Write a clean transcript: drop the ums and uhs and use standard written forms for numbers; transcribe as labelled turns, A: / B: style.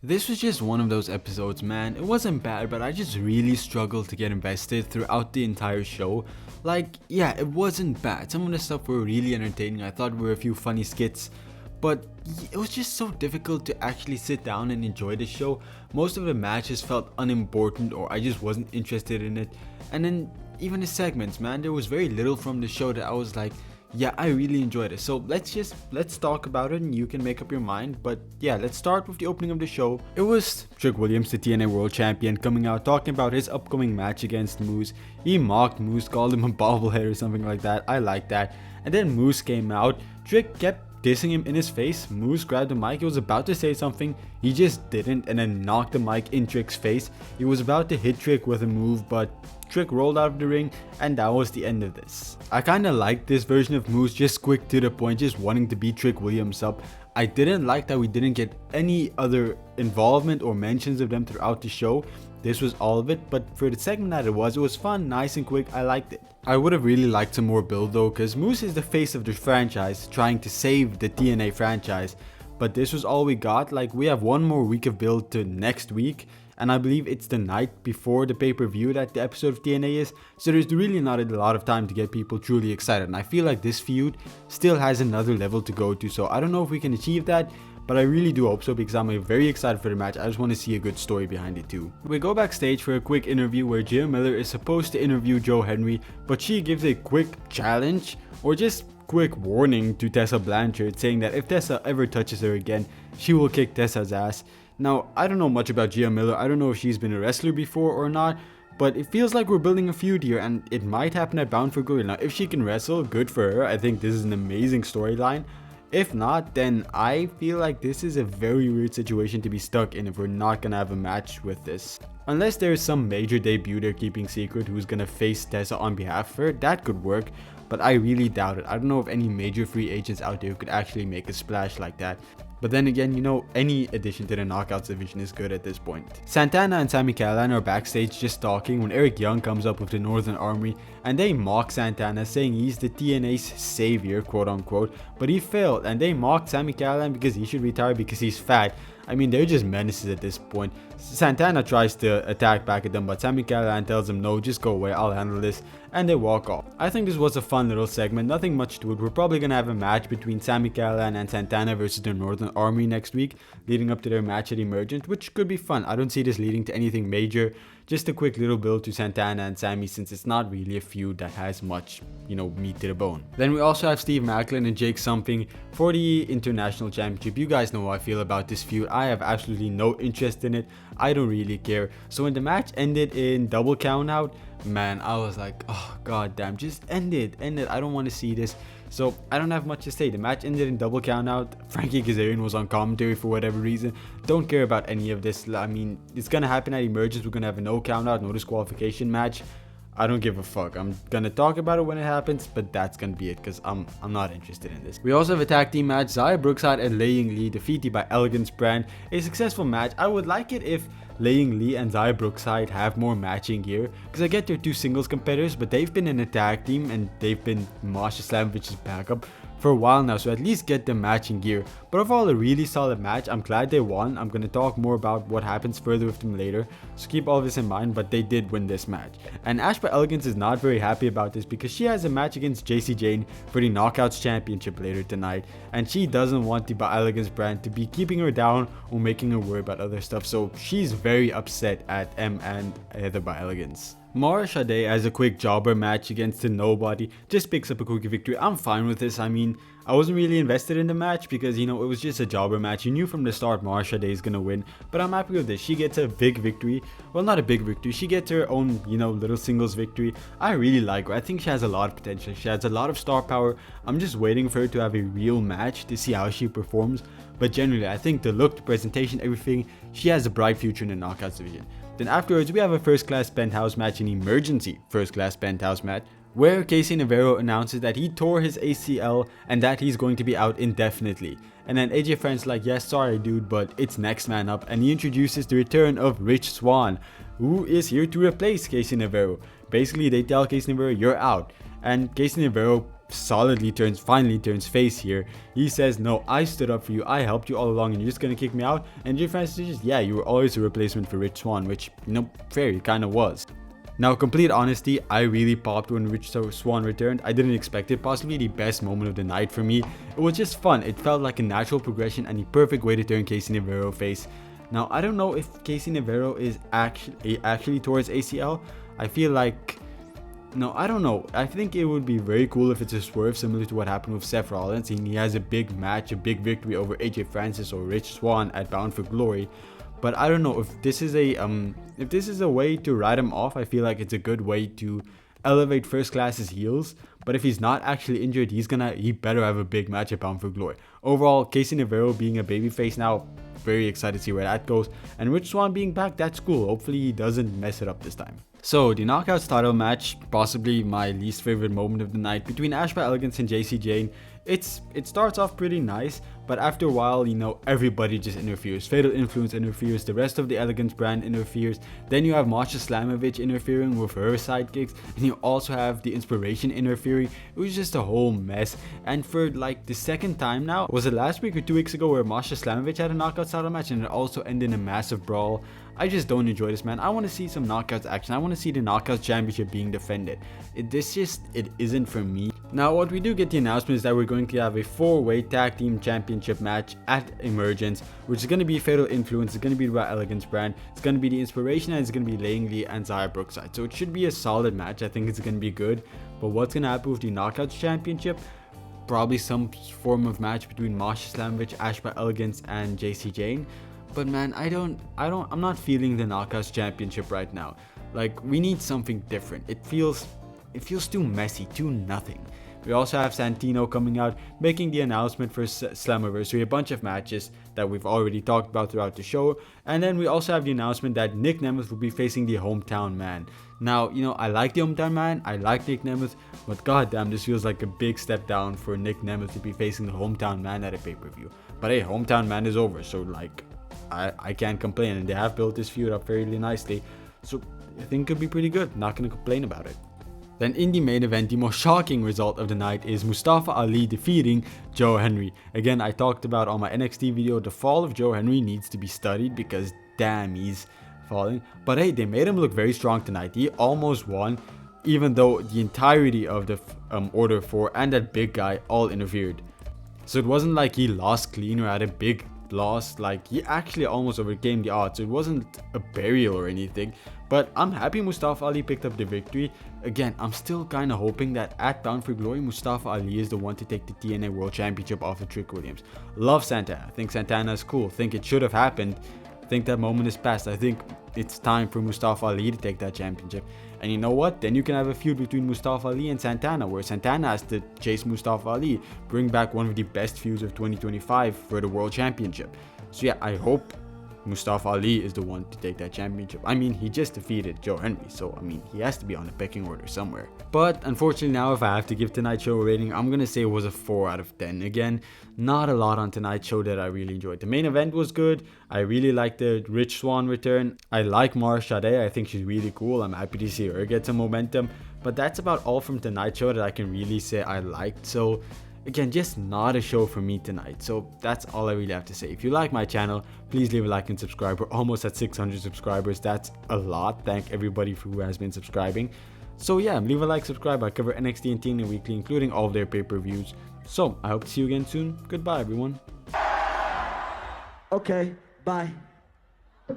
A: This was just one of those episodes, man. It wasn't bad, but I just really struggled to get invested throughout the entire show. Like, yeah, it wasn't bad. Some of the stuff were really entertaining. I thought there were a few funny skits, but it was just so difficult to actually sit down and enjoy the show. Most of the matches felt unimportant, or I just wasn't interested in it. And then even the segments, man, there was very little from the show that I was like, yeah, I really enjoyed it. So let's talk about it and you can make up your mind. But yeah, let's start with the opening of the show. It was Trick Williams, the TNA World Champion, coming out talking about his upcoming match against Moose. He mocked Moose, called him a bobblehead or something like that. I like that. And then Moose came out. Trick kept dissing him in his face. Moose grabbed the mic. He was about to say something. He just didn't and then knocked the mic in Trick's face. He was about to hit Trick with a move, but Trick rolled out of the ring, and that was the end of this. I kinda liked this version of Moose, just quick to the point, just wanting to beat Trick Williams up. I didn't like that we didn't get any other involvement or mentions of them throughout the show. This was all of it, but for the segment that it was fun, nice and quick. I liked it. I would have really liked some more build though, cause Moose is the face of the franchise, trying to save the TNA franchise. But this was all we got. Like, we have one more week of build to next week, and I believe it's the night before the pay-per-view that the episode of TNA is, so there's really not a lot of time to get people truly excited, and I feel like this feud still has another level to go to, so I don't know if we can achieve that, but I really do hope so because I'm very excited for the match. I just want to see a good story behind it too. We go backstage for a quick interview where Gia Miller is supposed to interview Joe Henry, but she gives a quick challenge, or just quick warning to Tessa Blanchard, saying that if Tessa ever touches her again, she will kick Tessa's ass. Now, I don't know much about Gia Miller. I don't know if she's been a wrestler before or not, but it feels like we're building a feud here, and it might happen at Bound for Glory. Now, if she can wrestle, good for her. I think this is an amazing storyline. If not, then I feel like this is a very weird situation to be stuck in if we're not gonna have a match with this. Unless there's some major debut they're keeping secret who's gonna face Tessa on behalf of her, that could work, but I really doubt it. I don't know if any major free agents out there could actually make a splash like that. But then again, you know, any addition to the Knockouts division is good at this point. Santana and Sami Callihan are backstage just talking when Eric Young comes up with the Northern Army, and they mock Santana, saying he's the TNA's savior, quote unquote, but he failed, and they mocked Sami Callihan because he should retire because he's fat. I mean, they're just menaces at this point. Santana tries to attack back at them, but Sami Callihan tells him, no, just go away, I'll handle this, and they walk off. I think this was a fun little segment, nothing much to it. We're probably gonna have a match between Sami Callihan and Santana versus the Northern Army next week, leading up to their match at Emergent, which could be fun. I don't see this leading to anything major, just a quick little build to Santana and Sami, since it's not really a feud that has much, you know, meat to the bone. Then we also have Steve Maclin and Jake Something for the International Championship. You guys know how I feel about this feud. I have absolutely no interest in it. I don't really care. So when the match ended in double count out, man, I was like, oh god damn, just end it. I don't want to see this. So I don't have much to say. The match ended in double count out. Frankie Kazarian was on commentary for whatever reason. Don't care about any of this. I mean, it's gonna happen at Emergence. We're gonna have a no count out, no disqualification match. I don't give a fuck. I'm gonna talk about it when it happens, but that's gonna be it because I'm not interested in this. We also have a tag team match. Xia Brookside and Lei Ying Lee defeated by Elegance Brand. A successful match. I would like it if Lei Ying Lee and Xia Brookside have more matching gear, because I get they're two singles competitors, but they've been in a tag team and they've been Masha Slamovich's backup for a while now, so at least get them matching gear. But overall, a really solid match. I'm glad they won. I'm going to talk more about what happens further with them later, so keep all this in mind, but they did win this match. And Ash by Elegance is not very happy about this because she has a match against JC Jane for the Knockouts Championship later tonight, and she doesn't want the by Elegance brand to be keeping her down or making her worry about other stuff, so she's very upset at M and Heather by Elegance. Mara Sade has a quick jobber match against a nobody, just picks up a quick victory. I'm fine with this. I mean, I wasn't really invested in the match because, you know, it was just a jobber match. You knew from the start Mara Sade is gonna win, but I'm happy with this. She gets a big victory. Well, not a big victory. She gets her own, you know, little singles victory. I really like her. I think she has a lot of potential. She has a lot of star power. I'm just waiting for her to have a real match to see how she performs. But generally, I think the look, the presentation, everything, she has a bright future in the Knockouts division. Then afterwards, we have a first class Penthouse match, an emergency first class Penthouse match, where Casey Navarro announces that he tore his ACL and that he's going to be out indefinitely. And then AJ Friend's like, yes, sorry dude, but it's next man up, and he introduces the return of Rich Swann, who is here to replace Casey Navarro. Basically, they tell Casey Navarro, you're out. And Casey Navarro finally turns face here. He says, no, I stood up for you, I helped you all along, and you're just gonna kick me out? And Jay Francis is just, yeah, you were always a replacement for Rich Swann, which, you know, fair, he kind of was. Now, complete honesty, I really popped when Rich Swann returned. I didn't expect it. Possibly the best moment of the night for me. It was just fun. It felt like a natural progression and the perfect way to turn Casey Navarro face. Now, I don't know if Casey Navarro is actually towards ACL. I feel like, no, I don't know. I think it would be very cool if it's a swerve similar to what happened with Seth Rollins, and he has a big match, a big victory over AJ Francis or Rich Swann at Bound for Glory. But I don't know if this is a way to write him off. I feel like it's a good way to elevate First Class's heels. But if he's not actually injured, he better have a big match at Bound for Glory. Overall, Casey Navarro being a babyface now, very excited to see where that goes. And Rich Swann being back, that's cool. Hopefully he doesn't mess it up this time. So the Knockouts title match, possibly my least favorite moment of the night, between Ash by Elegance and JC Jane. It starts off pretty nice, but after a while, you know, everybody just interferes. Fatal Influence interferes, the rest of the Elegance brand interferes. Then you have Masha Slamovich interfering with her sidekicks, and you also have the Inspiration interfering. It was just a whole mess. And for like the second time now, was it last week or 2 weeks ago, where Masha Slamovich had a Knockouts title match and it also ended in a massive brawl. I just don't enjoy this, man. I want to see some Knockouts action. I want to see the Knockouts championship being defended. It isn't for me. Now, what we do get the announcement is that we're going to have a 4-way tag team championship match at Emergence, which is going to be Fatal Influence. It's going to be the Elegance brand. It's going to be the Inspiration, and it's going to be Lang Lee and Zaya Brookside. So it should be a solid match. I think it's going to be good. But what's going to happen with the Knockouts championship? Probably some form of match between Masha Slamovich, Ash by Elegance, and JC Jane. But man, I'm not feeling the Knockouts championship right now. Like, we need something different. It feels too messy, too nothing. We also have Santino coming out, making the announcement for Slammiversary, a bunch of matches that we've already talked about throughout the show. And then we also have the announcement that Nick Nemeth will be facing the Hometown Man. Now, you know, I like the Hometown Man, I like Nick Nemeth, but goddamn, this feels like a big step down for Nick Nemeth to be facing the Hometown Man at a pay-per-view. But hey, Hometown Man is over, so like, I can't complain, and they have built this feud up fairly nicely, so I think it could be pretty good. Not gonna complain about it. Then in the main event, the most shocking result of the night is Mustafa Ali defeating Joe Henry. Again, I talked about on my NXT video, the fall of Joe Henry needs to be studied because damn, he's falling. But hey, they made him look very strong tonight. He almost won, even though the entirety of the Order 4 and that big guy all interfered. So it wasn't like he lost clean or had a big loss. Like, he actually almost overcame the odds. So it wasn't a burial or anything. But I'm happy Mustafa Ali picked up the victory. Again, I'm still kind of hoping that at Bound for Glory, Mustafa Ali is the one to take the TNA World Championship off of Trick Williams. Love Santana. I think Santana is cool. Think it should have happened. I think that moment is past. I think it's time for Mustafa Ali to take that championship. And you know what? Then you can have a feud between Mustafa Ali and Santana, where Santana has to chase Mustafa Ali, bring back one of the best feuds of 2025 for the World Championship. So yeah, I hope Mustafa Ali is the one to take that championship. I mean, he just defeated Joe Henry, so I mean, he has to be on the pecking order somewhere. But unfortunately now, if I have to give tonight's show a rating, I'm gonna say it was a 4 out of 10. Again, not a lot on tonight's show that I really enjoyed. The main event was good. I really liked the Rich Swann return. I like Mara Sade. I think she's really cool. I'm happy to see her get some momentum. But that's about all from tonight's show that I can really say I liked. So again, just not a show for me tonight. So that's all I really have to say. If you like my channel, please leave a like and subscribe. We're almost at 600 subscribers. That's a lot. Thank everybody who has been subscribing. So yeah, leave a like, subscribe. I cover NXT and TNA weekly, including all of their pay-per-views. So I hope to see you again soon. Goodbye, everyone.
B: Okay, bye.